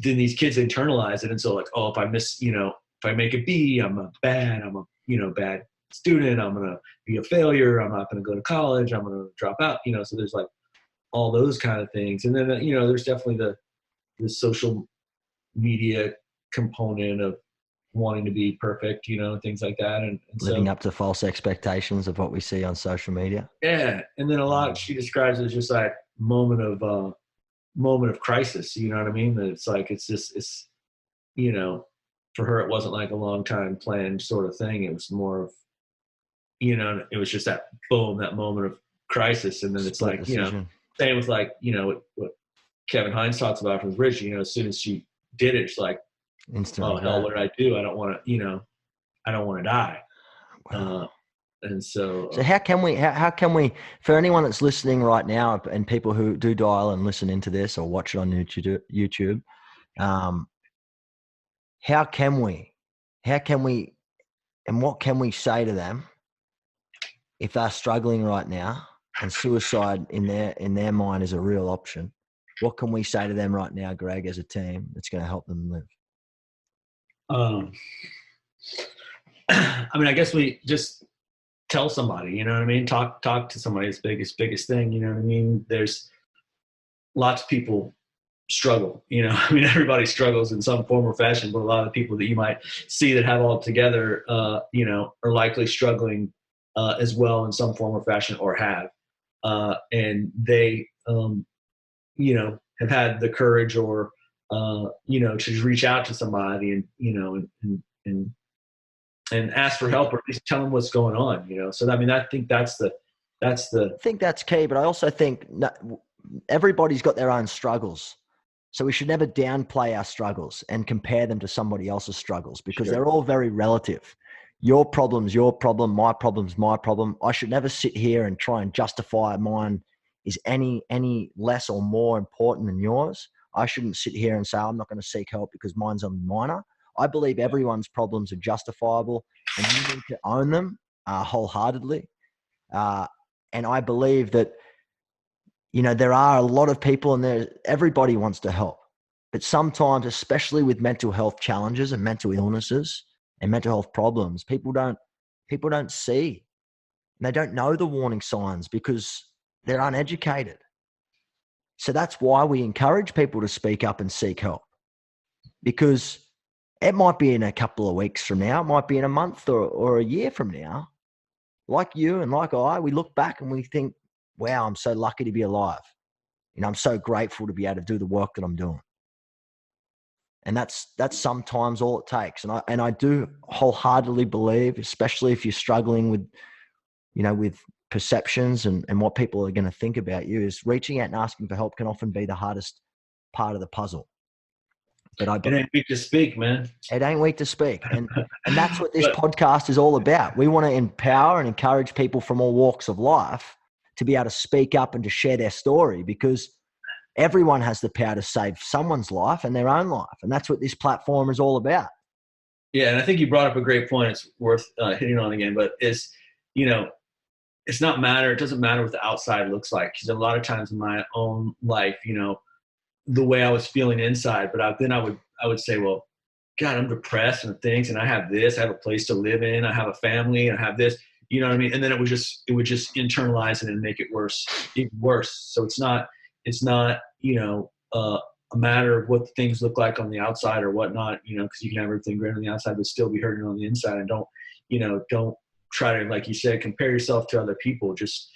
then these kids internalize it. And so like, oh, if I if I make a B, I'm a bad student. I'm going to be a failure. I'm not going to go to college. I'm going to drop out, so there's like all those kind of things. And then, there's definitely the social media component of wanting to be perfect, things like that. And living up to false expectations of what we see on social media. Yeah. And then a lot, she describes it as just like moment of crisis. You know what I mean? That it's like, it's, for her, it wasn't like a long time planned sort of thing. It was more of, it was just that boom, that moment of crisis. And then it's like, same with like, what Kevin Hines talks about from Rich, as soon as she did it, it's like, instantly, oh hell, what did I do? I don't want to die. Wow. And so how can we, for anyone that's listening right now and people who do dial and listen into this or watch it on YouTube, how can we, and what can we say to them if they're struggling right now and suicide in their mind is a real option? What can we say to them right now, Greg, as a team that's going to help them live? I mean, I guess we just tell somebody, you know what I mean? Talk to somebody is biggest thing, you know what I mean? There's lots of people struggle, I mean, everybody struggles in some form or fashion, but a lot of the people that you might see that have all together, are likely struggling as well in some form or fashion or have. And they, have had the courage or, to reach out to somebody and ask for help or at least tell them what's going on, So, I mean, I think I think that's key, but I also think everybody's got their own struggles. So we should never downplay our struggles and compare them to somebody else's struggles, because Sure. they're all very relative. Your problem's your problem, my problem's my problem. I should never sit here and try and justify mine is any less or more important than yours. I shouldn't sit here and say I'm not going to seek help because mine's only minor. I believe everyone's problems are justifiable, and you need to own them wholeheartedly. And I believe that, you know, there are a lot of people, and everybody wants to help. But sometimes, especially with mental health challenges and mental illnesses and mental health problems, people don't see, and they don't know the warning signs because they're uneducated. So that's why we encourage people to speak up and seek help, because it might be in a couple of weeks from now, it might be in a month or a year from now. Like you and like we look back and we think, wow, I'm so lucky to be alive. You know, I'm so grateful to be able to do the work that I'm doing. And that's sometimes all it takes. And I do wholeheartedly believe, especially if you're struggling with, you know, with perceptions and what people are going to think about you, is reaching out and asking for help can often be the hardest part of the puzzle. But It ain't weak to speak, man. It ain't weak to speak. And that's what this But, podcast is all about. We want to empower and encourage people from all walks of life to be able to speak up and to share their story, because everyone has the power to save someone's life and their own life. And that's what this platform is all about. yeah, and I think you brought up a great point. It's worth hitting on again, but you know, it doesn't matter what the outside looks like. Because a lot of times in my own life, you know, the way I was feeling inside, but then I would say, well, God, I'm depressed and things, and I have this, I have a place to live in, I have a family, and I have this, you know what I mean? And then it would just internalize it and make it worse, even worse. So it's not, you know, a matter of what things look like on the outside or whatnot, you know, because you can have everything great on the outside, but still be hurting on the inside. And don't try to, like you said, compare yourself to other people. Just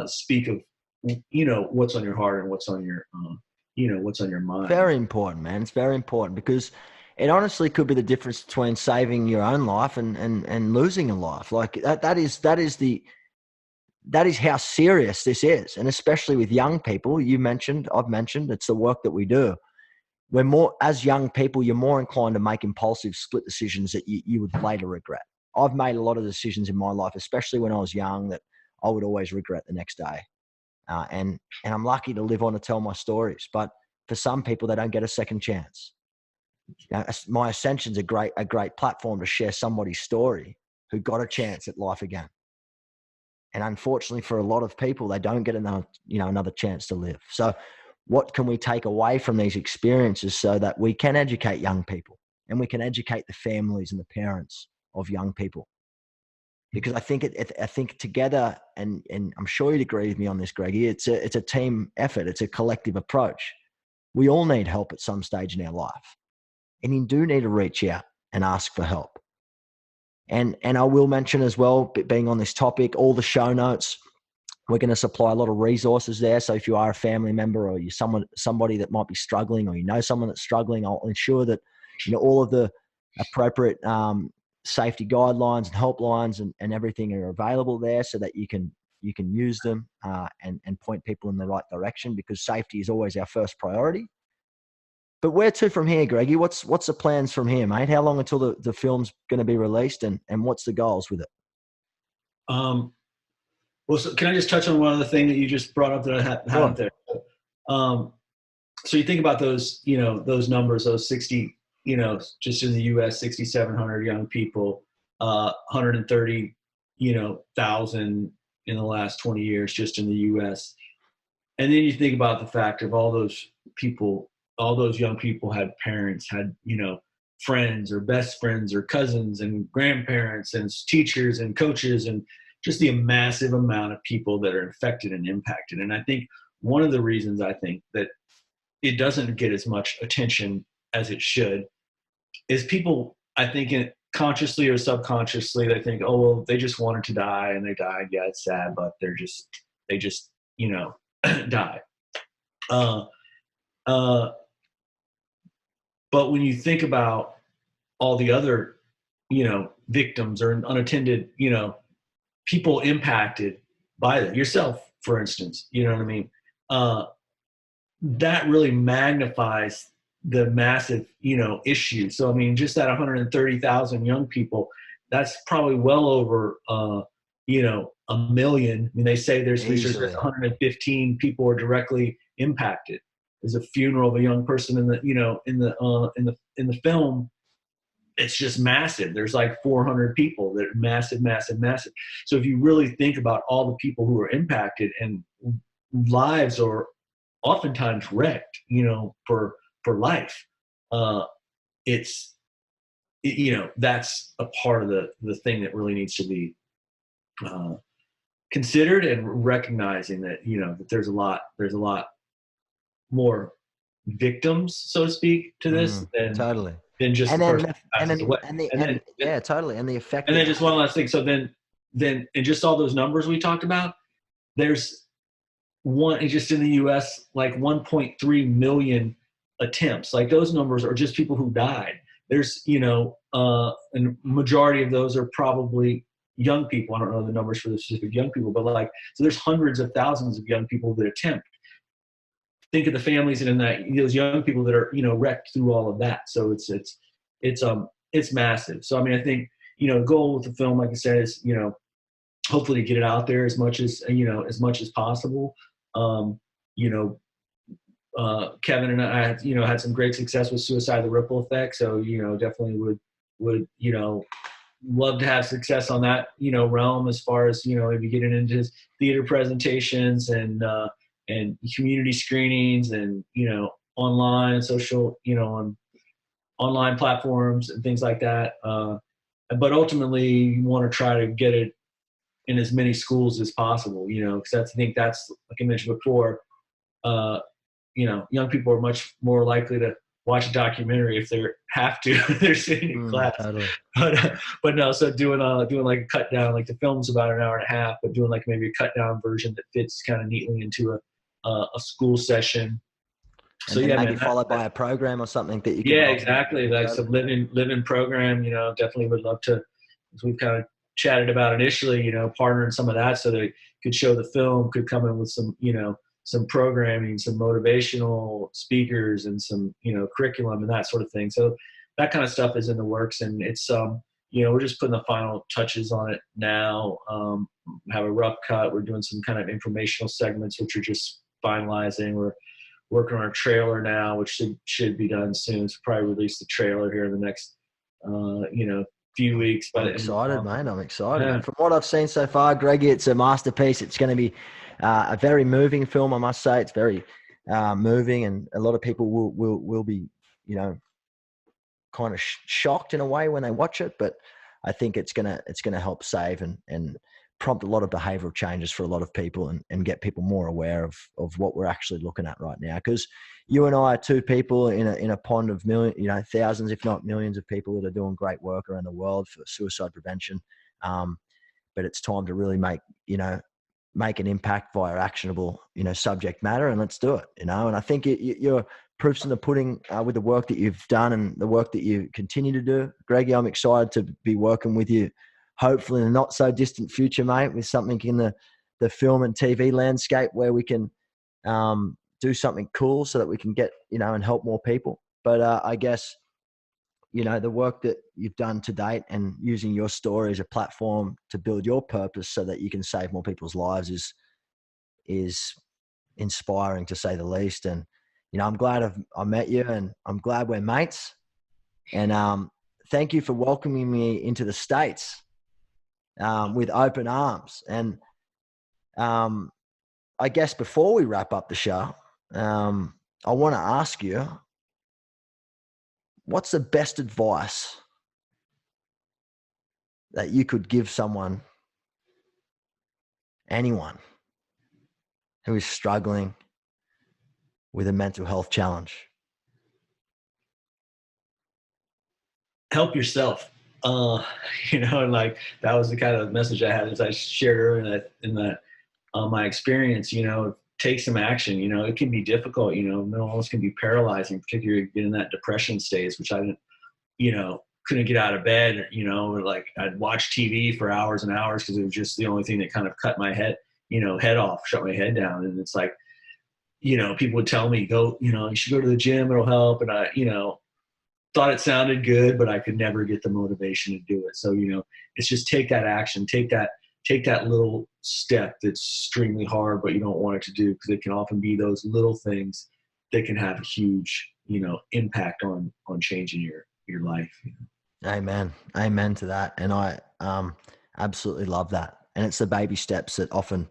speak of, you know, what's on your heart and what's on your, you know, what's on your mind. Very important, man. It's very important, because it honestly could be the difference between saving your own life and losing a life. Like that is how serious this is. And especially with young people, I've mentioned, it's the work that we do. As young people, you're more inclined to make impulsive split decisions that you would later regret. I've made a lot of decisions in my life, especially when I was young, that I would always regret the next day. And I'm lucky to live on to tell my stories. But for some people, they don't get a second chance. Now, my Ascension's a great platform to share somebody's story who got a chance at life again. And unfortunately, for a lot of people, they don't get another chance to live. So what can we take away from these experiences so that we can educate young people and we can educate the families and the parents of young people? Because I think together, and I'm sure you'd agree with me on this, Greggy, it's a team effort. It's a collective approach. We all need help at some stage in our life. And you do need to reach out and ask for help. And I will mention as well, being on this topic, all the show notes, we're going to supply a lot of resources there. So if you are a family member or you're somebody that might be struggling, or you know someone that's struggling, I'll ensure that, you know, all of the appropriate safety guidelines and helplines and everything are available there, so that you can use them and point people in the right direction, because safety is always our first priority. But where to from here, Greggy? What's the plans from here, mate? How long until the film's going to be released, and what's the goals with it? Well, so can I just touch on one other thing that you just brought up that I had Sure. up there? So you think about those, you know, those numbers, those 60, you know, just in the U.S., 6,700 young people, 130, you know, thousand in the last 20 years just in the U.S. And then you think about the fact of all those people, all those young people had parents, had, you know, friends or best friends or cousins and grandparents and teachers and coaches, and just the massive amount of people that are affected and impacted. And I think one of the reasons I think that it doesn't get as much attention as it should is people, I think, consciously or subconsciously, they think, oh, well, they just wanted to die and they died. Yeah, it's sad, but they just, you know, die. But when you think about all the other, you know, victims or unattended, you know, people impacted by it, yourself, for instance, you know what I mean? that really magnifies the massive, issue. So, I mean, just that 130,000 young people, that's probably well over, a million. I mean, they say there's research that 115 people are directly impacted. There's a funeral of a young person in the film. It's just massive. There's like 400 people that are massive, massive, massive. So if you really think about all the people who are impacted, and lives are oftentimes wrecked, for life, that's a part of the thing that really needs to be considered, and recognizing that, that there's a lot more victims, so to speak, to this totally. than just And the then, person who passes away. Yeah, totally. And the effect. And then just one last thing. So then, and just all those numbers we talked about, there's just in the U.S., like 1.3 million attempts. Like, those numbers are just people who died. There's, and majority of those are probably young people. I don't know the numbers for the specific young people, but so there's hundreds of thousands of young people that attempt. Think of the families and those young people that are, wrecked through all of that. So it's massive. So, I mean, I think, the goal with the film, like I said, is, hopefully to get it out there as much as possible. Kevin and I, had some great success with Suicide, the Ripple Effect. So, definitely would love to have success on that, realm, as far as, maybe getting into theater presentations and community screenings, and, online, social, on online platforms and things like that. But ultimately, you want to try to get it in as many schools as possible, because I think that's, like I mentioned before, young people are much more likely to watch a documentary if they have to. They're sitting in class. Totally. But no, so doing like a cut down, like the film's about an hour and a half, but doing like maybe a cut down version that fits kind of neatly into a school session. And so maybe followed by a program or something that you can. Yeah, exactly. Like some living program, definitely would love to, as we've kind of chatted about initially, partnering some of that so they could show the film, could come in with some programming, some motivational speakers, and some, curriculum and that sort of thing. So that kind of stuff is in the works, and it's, we're just putting the final touches on it now. Have a rough cut. We're doing some kind of informational segments, which are just finalizing. We're working on our trailer now, which should be done soon. So probably release the trailer here in the next, few weeks. I'm excited, mate. I'm excited. Yeah. From what I've seen so far, Greggy, it's a masterpiece. It's going to be a very moving film, I must say. It's very moving, and a lot of people will be, kind of shocked in a way when they watch it. But I think it's gonna help save and prompt a lot of behavioral changes for a lot of people, and get people more aware of what we're actually looking at right now. Because you and I are two people in a pond of thousands, if not millions of people that are doing great work around the world for suicide prevention. But it's time to really make an impact via actionable, subject matter, and let's do it, And I think you're proofs in the pudding with the work that you've done and the work that you continue to do. Greggy, I'm excited to be working with you, hopefully in a not so distant future, mate, with something in the film and TV landscape where we can do something cool so that we can get, and help more people. But I guess, the work that you've done to date and using your story as a platform to build your purpose so that you can save more people's lives is inspiring, to say the least. And, I'm glad I met you, and I'm glad we're mates. And thank you for welcoming me into the States with open arms. And I guess before we wrap up the show, I want to ask you, what's the best advice that you could give someone, anyone, who is struggling with a mental health challenge? Help yourself. And like that was the kind of message I had as I shared earlier in that my experience. Take some action. It can be difficult. Mental illness can be paralyzing, particularly in that depression stage, which I didn't, couldn't get out of bed. Like I'd watch TV for hours and hours because it was just the only thing that kind of cut my head off, shut my head down. And it's like, people would tell me, go, you should go to the gym, it'll help. And I, thought it sounded good, but I could never get the motivation to do it. So, it's just take that action, take that little step that's extremely hard, but you don't want it to do, because it can often be those little things that can have a huge, impact on changing your life. Amen. Amen to that. And I absolutely love that. And it's the baby steps that often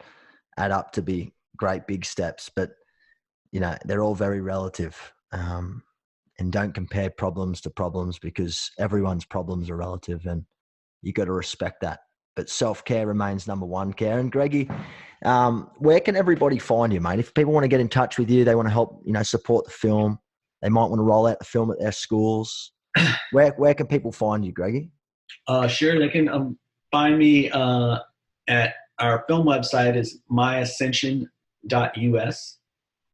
add up to be great big steps, but they're all very relative. And don't compare problems to problems, because everyone's problems are relative, and you got to respect that. But self-care remains number one care. And Greggy, where can everybody find you, mate? If people want to get in touch with you, they want to help, support the film, they might want to roll out the film at their schools. Where can people find you, Greggy? Sure. They can find me at our film website is myascension.us.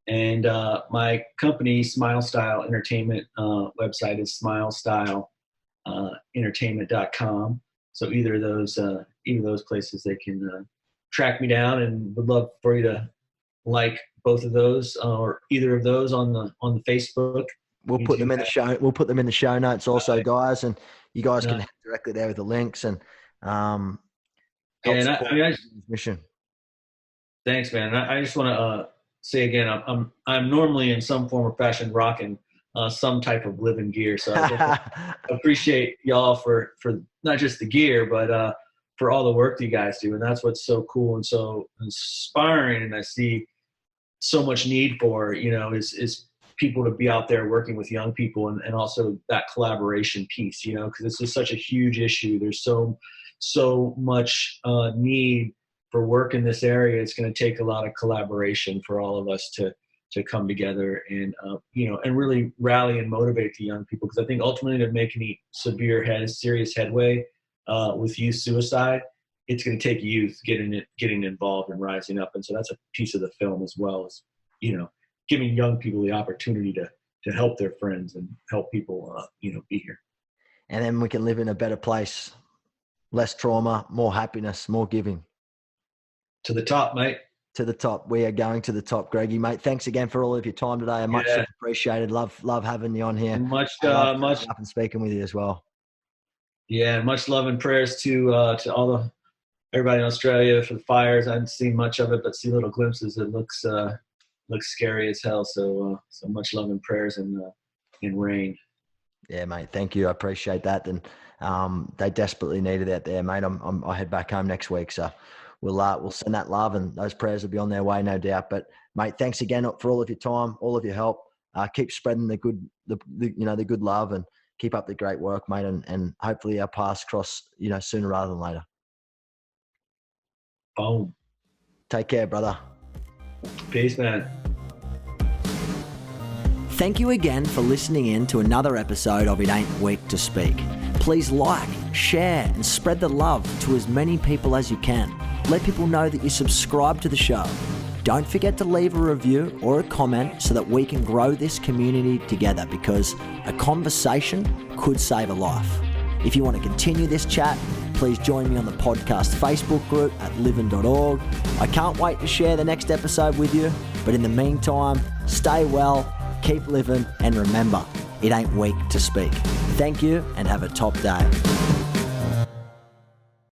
And my company, Smile Style Entertainment, website is smilestylentertainment.com. So either of those places, they can track me down, and would love for you to like both of those or either of those on the Facebook. We'll put them in the show. We'll put them in the show notes also, guys, and you guys can head directly there with the links and mission. Thanks, man. I just want to say again, I'm normally in some form or fashion rocking some type of living gear, so I appreciate y'all for not just the gear, but for all the work that you guys do, and that's what's so cool and so inspiring. And I see so much need for is people to be out there working with young people, and also that collaboration piece, because this is such a huge issue. There's so much need for work in this area. It's going to take a lot of collaboration for all of us to come together and and really rally and motivate the young people, because I think ultimately to make any serious headway with youth suicide, it's going to take youth getting involved and rising up. And so that's a piece of the film, as well as giving young people the opportunity to help their friends and help people be here. And then we can live in a better place, less trauma, more happiness, more giving. To the top, mate. To the top. We are going to the top, Greggy, mate. Thanks again for all of your time today. Much appreciated. Love having you on here. And much up and speaking with you as well. Yeah, much love and prayers to everybody in Australia for the fires. I haven't seen much of it, but see little glimpses. It looks scary as hell. So much love and prayers in rain. Yeah, mate. Thank you. I appreciate that. And they desperately need it out there, mate. I head back home next week, so we'll send that love, and those prayers will be on their way, no doubt. But mate, thanks again for all of your time, all of your help. Keep spreading the good love, and keep up the great work, mate. And hopefully our paths cross, sooner rather than later. Boom. Take care, brother. Peace, man. Thank you again for listening in to another episode of It Ain't Weak to Speak. Please like, share, and spread the love to as many people as you can. Let people know that you subscribe to the show. Don't forget to leave a review or a comment so that we can grow this community together, because a conversation could save a life. If you want to continue this chat, please join me on the podcast Facebook group at livin.org. I can't wait to share the next episode with you, but in the meantime, stay well, keep living, and remember, it ain't weak to speak. Thank you, and have a top day.